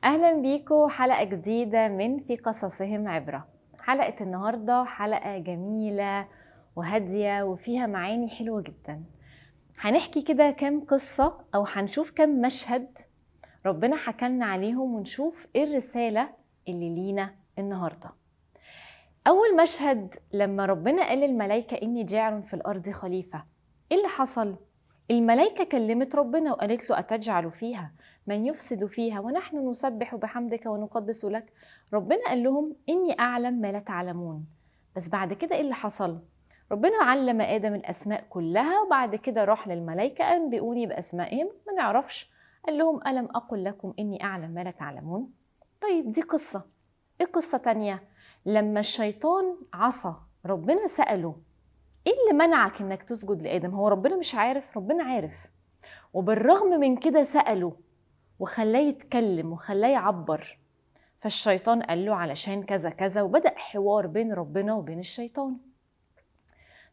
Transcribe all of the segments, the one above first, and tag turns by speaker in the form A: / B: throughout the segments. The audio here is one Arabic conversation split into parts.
A: أهلا بيكم حلقة جديدة من في قصصهم عبرة. حلقة النهاردة حلقة جميلة وهادية وفيها معاني حلوة جدا. هنحكي كده كام قصة أو هنشوف كام مشهد ربنا حكالنا عليهم ونشوف إيه الرسالة اللي لينا النهاردة. أول مشهد لما ربنا قال للملائكة إني جاعل في الأرض خليفة، إيه اللي حصل؟ الملائكة كلمت ربنا وقالت له أتجعل فيها من يفسد فيها ونحن نسبح بحمدك ونقدس لك. ربنا قال لهم إني أعلم ما لا تعلمون. بس بعد كده إيه اللي حصل؟ ربنا علم آدم الأسماء كلها وبعد كده راح للملائكة أنبئوني بأسمائهم، ما نعرفش. قال لهم ألم أقل لكم إني أعلم ما لا تعلمون؟ طيب دي قصة. إيه قصة تانية؟ لما الشيطان عصى ربنا سأله ايه اللي منعك انك تسجد لآدم؟ هو ربنا مش عارف؟ ربنا عارف، وبالرغم من كده سأله وخلاه يتكلم وخلاه يعبر. فالشيطان قال له علشان كذا كذا، وبدأ حوار بين ربنا وبين الشيطان.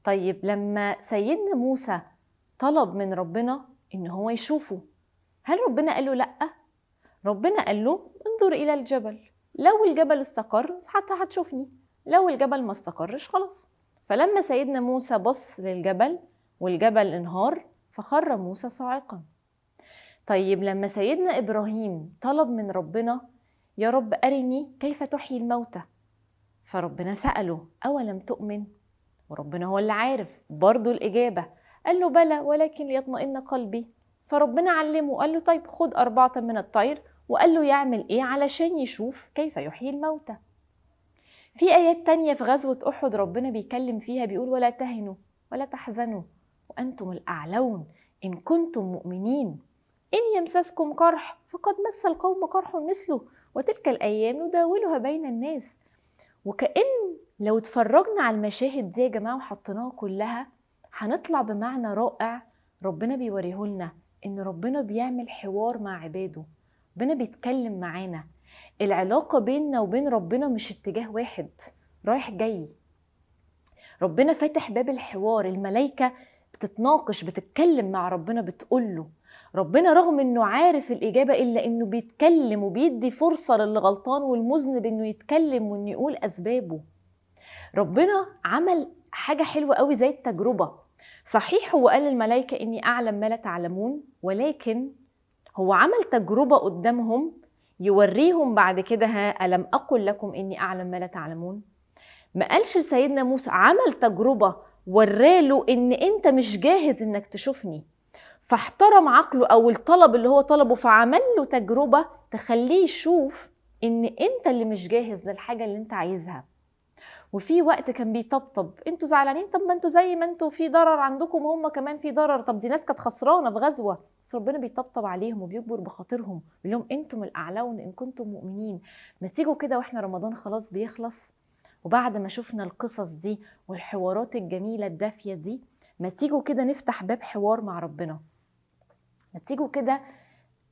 A: طيب لما سيدنا موسى طلب من ربنا ان هو يشوفه، هل ربنا قال له لأ؟ ربنا قال له انظر إلى الجبل، لو الجبل استقر حتى هتشوفني، لو الجبل ما استقرش خلاص. فلما سيدنا موسى بص للجبل والجبل انهار فخر موسى صاعقا. طيب لما سيدنا إبراهيم طلب من ربنا يا رب أرني كيف تحيي الموتى، فربنا سأله أولم تؤمن؟ وربنا هو اللي عارف برضو الإجابة. قال له بلى ولكن ليطمئن قلبي. فربنا علمه قال له طيب خد 4 من الطير، وقال له يعمل ايه علشان يشوف كيف يحيي الموتى. في آيات تانية في غزوة أحد ربنا بيكلم فيها بيقول ولا تهنوا ولا تحزنوا وأنتم الأعلون إن كنتم مؤمنين، إن يمسسكم قرح فقد مس القوم قرح مثله وتلك الأيام نداولها بين الناس. وكأن لو اتفرجنا على المشاهد دي يا جماعة وحطيناها كلها هنطلع بمعنى رائع. ربنا بيوريهولنا إن ربنا بيعمل حوار مع عباده، ربنا بيتكلم معانا. العلاقة بيننا وبين ربنا مش اتجاه واحد رايح جاي. ربنا فاتح باب الحوار، الملائكة بتتناقش بتتكلم مع ربنا بتقوله. ربنا رغم انه عارف الإجابة إلا انه بيتكلم وبيدي فرصة للي غلطان والمذنب انه يتكلم وانه يقول أسبابه. ربنا عمل حاجة حلوة قوي زي التجربة. صحيح هو قال للملائكة إني أعلم ما لا تعلمون، ولكن هو عمل تجربة قدامهم يوريهم بعد كده ها ألم أقل لكم إني أعلم ما لا تعلمون. ما قالش سيدنا موسى عمل تجربة وراله إن أنت مش جاهز إنك تشوفني، فاحترم عقله أو الطلب اللي هو طلبه فعمل له تجربة تخليه يشوف إن أنت اللي مش جاهز للحاجة اللي أنت عايزها. وفي وقت كان بيطبطب انتوا زعلانين، طب ما انتوا زي ما انتوا في ضرر عندكم هم كمان في ضرر، طب دي ناس كانت خسرانه في غزوه، بس ربنا بيطبطب عليهم وبيجبر بخاطرهم بيقول لهم انتم الاعلون ان كنتم مؤمنين. ما تيجوا كده واحنا رمضان خلاص بيخلص وبعد ما شفنا القصص دي والحوارات الجميله الدافيه دي، ما تيجوا كده نفتح باب حوار مع ربنا. ما تيجوا كده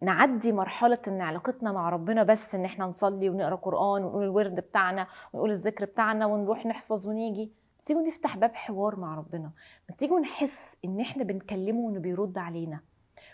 A: نعدي مرحلة ان علاقتنا مع ربنا بس ان احنا نصلي ونقرأ قرآن ونقول الورد بتاعنا ونقول الذكر بتاعنا ونروح نحفظ ونيجي. تيجوا نفتح باب حوار مع ربنا، تيجوا نحس ان احنا بنكلمه وانه بيرد علينا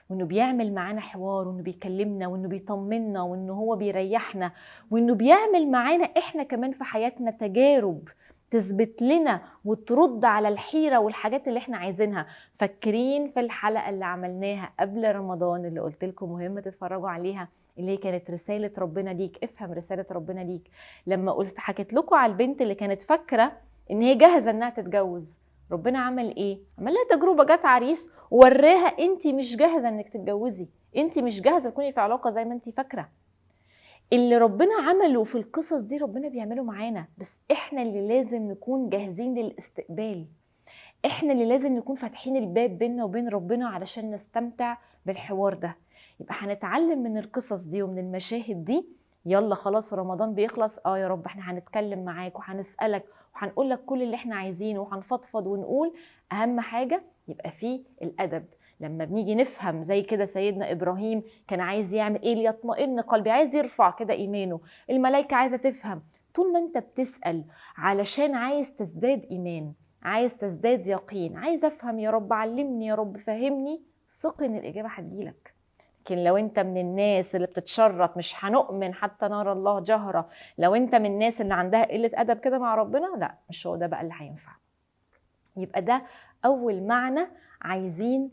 A: وانه بيعمل معانا حوار وانه بيكلمنا وانه بيطمنا وانه هو بيريحنا وانه بيعمل معانا احنا كمان في حياتنا تجارب تثبت لنا وترد على الحيرة والحاجات اللي احنا عايزينها. فاكرين في الحلقة اللي عملناها قبل رمضان اللي قلت لكم مهم تتفرجوا عليها، اللي هي كانت رسالة ربنا ليك، افهم رسالة ربنا ليك. لما قلت حكيت لكم على البنت اللي كانت فاكرة ان هي جاهزة انها تتجوز، ربنا عمل ايه؟ عمل لها تجربة، جت عريس ووراها انت مش جاهزة انك تتجوزي، انت مش جاهزة تكوني في علاقة زي ما انت فاكرة. اللي ربنا عمله في القصص دي ربنا بيعمله معانا، بس احنا اللي لازم نكون جاهزين للاستقبال. احنا اللي لازم نكون فاتحين الباب بيننا وبين ربنا علشان نستمتع بالحوار ده. يبقى هنتعلم من القصص دي ومن المشاهد دي. يلا خلاص رمضان بيخلص، يا رب احنا هنتكلم معاك وهنسألك وهنقول لك كل اللي احنا عايزينه وهنفضفض ونقول. اهم حاجة يبقى فيه الادب. لما بنيجي نفهم زي كده سيدنا إبراهيم كان عايز يعمل ايه ليطمئن قلبي، عايز يرفع كده ايمانه. الملائكة عايزة تفهم. طول ما انت بتسأل علشان عايز تزداد ايمان، عايز تزداد يقين، عايز افهم يا رب علمني يا رب فهمني، ثق ان الاجابة هتجيلك. لكن لو انت من الناس اللي بتتشرط مش هنؤمن حتى نرى الله جهرة، لو انت من الناس اللي عندها قلة أدب كده مع ربنا، لا مش هو ده بقى اللي هينفع. يبقى ده أول معنى عايزين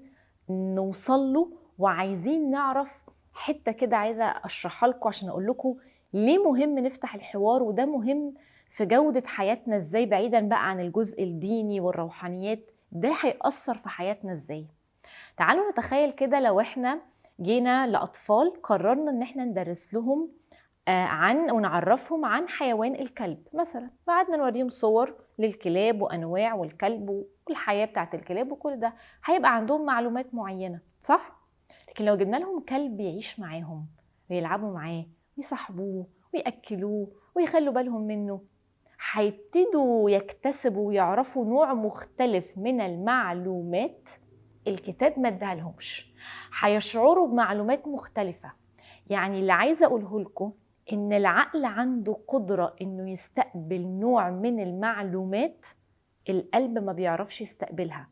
A: نوصل له، وعايزين نعرف حتة كده عايزة أشرحها لكم عشان أقول لكم ليه مهم نفتح الحوار، وده مهم في جودة حياتنا ازاي، بعيدا بقى عن الجزء الديني والروحانيات، ده هيأثر في حياتنا ازاي. تعالوا نتخيل كده لو احنا جينا لأطفال قررنا ان احنا ندرس لهم عن ونعرفهم عن حيوان الكلب مثلا، وقعدنا نوريهم صور للكلاب وانواع والكلب والحياه بتاعت الكلاب وكل ده، هيبقى عندهم معلومات معينه صح. لكن لو جبنا لهم كلب يعيش معاهم ويلعبوا معاه ويصاحبوه وياكلوه ويخلوا بالهم منه، هيبتدوا يكتسبوا ويعرفوا نوع مختلف من المعلومات الكتاب ما ادالهمش، هيشعروا بمعلومات مختلفه. يعني اللي عايزه اقوله لكم إن العقل عنده قدرة إنه يستقبل نوع من المعلومات القلب ما بيعرفش يستقبلها،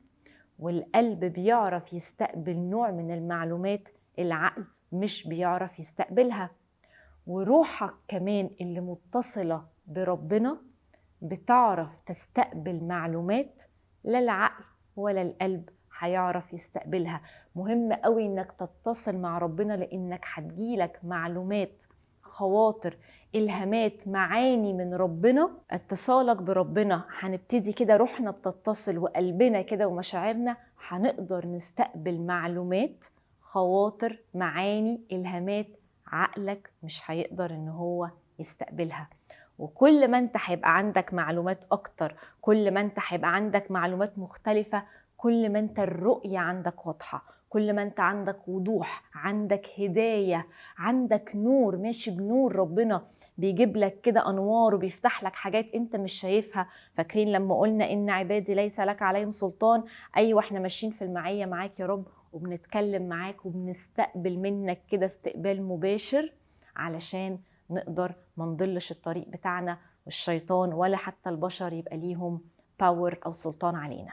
A: والقلب بيعرف يستقبل نوع من المعلومات العقل مش بيعرف يستقبلها. وروحك كمان اللي متصلة بربنا بتعرف تستقبل معلومات لا العقل ولا القلب هيعرف يستقبلها. مهم قوي إنك تتصل مع ربنا، لإنك هتجيلك معلومات، خواطر، إلهامات، معاني من ربنا. اتصالك بربنا هنبتدي كده روحنا بتتصل وقلبنا كده ومشاعرنا، هنقدر نستقبل معلومات، خواطر، معاني، إلهامات عقلك مش هيقدر إن هو يستقبلها. وكل ما انت هيبقى عندك معلومات أكتر، كل ما انت هيبقى عندك معلومات مختلفة، كل ما انت الرؤية عندك واضحة، كل ما انت عندك وضوح، عندك هداية، عندك نور ماشي بنور ربنا بيجيب لك كده أنوار وبيفتح لك حاجات انت مش شايفها. فاكرين لما قلنا إن عبادي ليس لك عليهم سلطان؟ أيوة احنا ماشيين في المعية معاك يا رب، وبنتكلم معاك وبنستقبل منك كده استقبال مباشر علشان نقدر ما نضلش الطريق بتاعنا، والشيطان ولا حتى البشر يبقى ليهم باور أو سلطان علينا.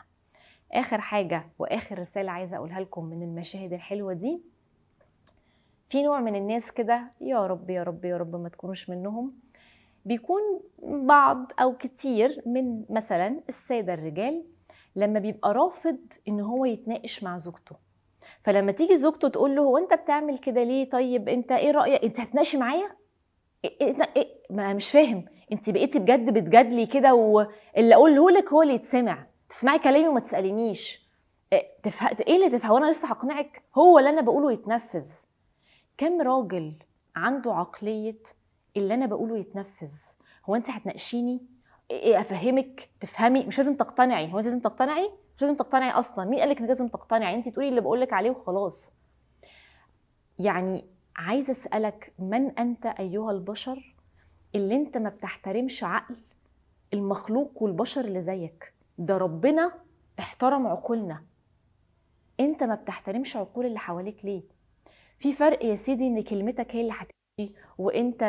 A: آخر حاجة وآخر رسالة عايزة أقولها لكم من المشاهد الحلوة دي، في نوع من الناس كده، يا رب يا رب يا رب ما تكونوش منهم، بيكون بعض أو كتير من مثلا السادة الرجال لما بيبقى رافض إن هو يتناقش مع زوجته، فلما تيجي زوجته تقول له هو أنت بتعمل كده ليه؟ طيب أنت إيه رأيك؟ أنت هتناقشي معايا؟ إيه؟ ما مش فاهم، أنت بقيتي بجد بتجادلي كده، واللي أقوله لك هو اللي يتسمع، تسمعي كلامي وما تسألينيش. ايه اللي تفهم وانا لسه هقنعك؟ هو اللي انا بقوله يتنفذ. كم راجل عنده عقلية اللي انا بقوله يتنفذ؟ هو انت هتناقشيني؟ ايه افهمك تفهمي؟ مش لازم تقتنعي. هو انت لازم تقتنعي؟ مش لازم تقتنعي اصلا. مين قالك انك لازم تقتنعي؟ انت تقولي اللي بقولك عليه وخلاص. يعني عايزه اسالك، من انت ايها البشر اللي انت ما بتحترمش عقل المخلوق والبشر اللي زيك؟ ده ربنا احترم عقولنا، انت ما بتحترمش عقول اللي حواليك ليه؟ في فرق يا سيدي ان كلمتك هي اللي هتمشي، وانت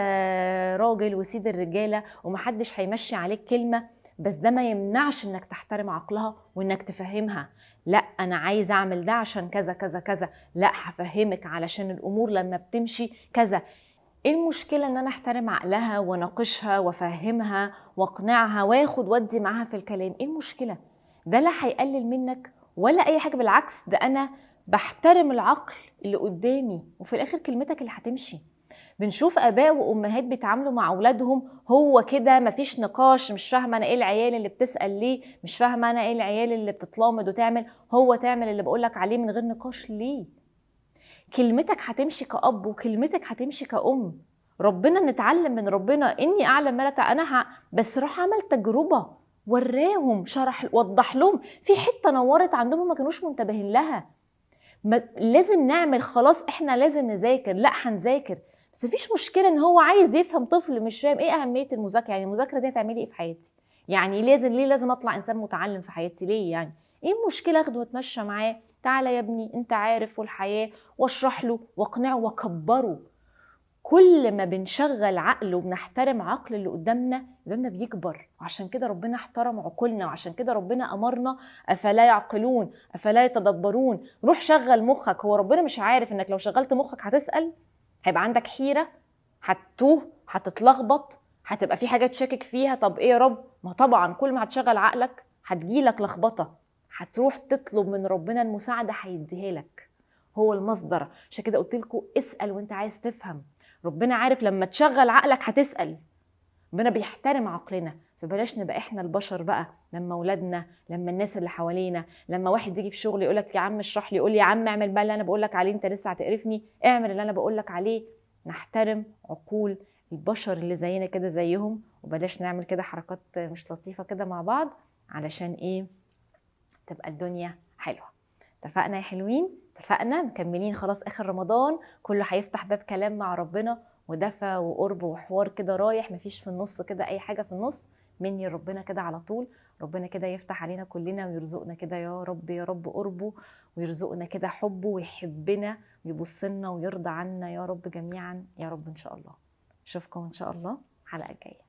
A: راجل وسيد الرجاله ومحدش هيمشي عليك كلمه، بس ده ما يمنعش انك تحترم عقلها وانك تفهمها. لا انا عايز اعمل ده عشان كذا كذا كذا، لا هفهمك علشان الامور لما بتمشي كذا. ايه المشكله ان انا احترم عقلها واناقشها وافهمها واقنعها واخد ودي معاها في الكلام؟ ايه المشكله؟ ده لا هيقلل منك ولا اي حاجه، بالعكس ده انا بحترم العقل اللي قدامي، وفي الاخر كلمتك اللي هتمشي. بنشوف اباء وامهات بيتعاملوا مع اولادهم هو كده مفيش نقاش، مش فاهمه انا ايه العيال اللي بتسال ليه، مش فاهمه انا ايه العيال اللي بتتلامض وتعمل، هو تعمل اللي بقولك عليه من غير نقاش ليه. كلمتك هتمشي كأب وكلمتك هتمشي كأم. ربنا نتعلم من ربنا، إني أعلم ما لا أنا بس راح عمل تجربة، وراهم، شرح، وضح لهم في حتة نورت عندهم ما كانوش منتبهين لها. لازم نعمل، خلاص احنا لازم نذاكر، لا هنذاكر، بس مفيش مشكلة ان هو عايز يفهم. طفل مش فاهم ايه أهمية المذاكرة، يعني المذاكرة دي هتعملي ايه في حياتي؟ يعني ليه لازم اطلع انسان متعلم في حياتي؟ ليه يعني؟ ايه المشكلة اخده واتمشى معاه، تعالى يا ابني انت عارف والحياة، واشرح له واقنعه واكبره. كل ما بنشغل عقل وبنحترم عقل اللي قدامنا بيكبر. وعشان كده ربنا احترم عقولنا، وعشان كده ربنا امرنا افلا يعقلون افلا يتدبرون. روح شغل مخك. هو ربنا مش عارف انك لو شغلت مخك هتسأل؟ هيبقى عندك حيرة، هتتوه، هتتلخبط، هتبقى في حاجة تشكك فيها. طب ايه يا رب؟ ما طبعا كل ما هتشغل عقلك هتجيلك لخبطة، هتروح تطلب من ربنا المساعدة هيديها لك. هو المصدر. عشان كده قلت لكم اسأل وانت عايز تفهم. ربنا عارف لما تشغل عقلك هتسأل. ربنا بيحترم عقلنا. فبلاش نبقى احنا البشر بقى لما اولادنا، لما الناس اللي حوالينا، لما واحد يجي في شغل يقولك يا عم اشرح لي، يقول لي يا عم اعمل بقى اللي انا بقولك عليه، انت لسه هتقرفني، اعمل اللي انا بقولك عليه. نحترم عقول البشر اللي زينا كده زيهم، وبلاش نعمل كده حركات مش لطيفة كده مع بعض. علشان ايه؟ تبقى الدنيا حلوة. اتفقنا يا حلوين؟ اتفقنا. مكملين خلاص اخر رمضان، كله هيفتح باب كلام مع ربنا ودفى وقرب وحوار كده رايح، مفيش في النص كده اي حاجة في النص. مني ربنا كده على طول. ربنا كده يفتح علينا كلنا ويرزقنا كده يا رب يا رب قربه، ويرزقنا كده حبه ويحبنا ويبصلنا ويرضى عنا يا رب جميعا يا رب ان شاء الله. اشوفكم ان شاء الله الحلقة الجاية.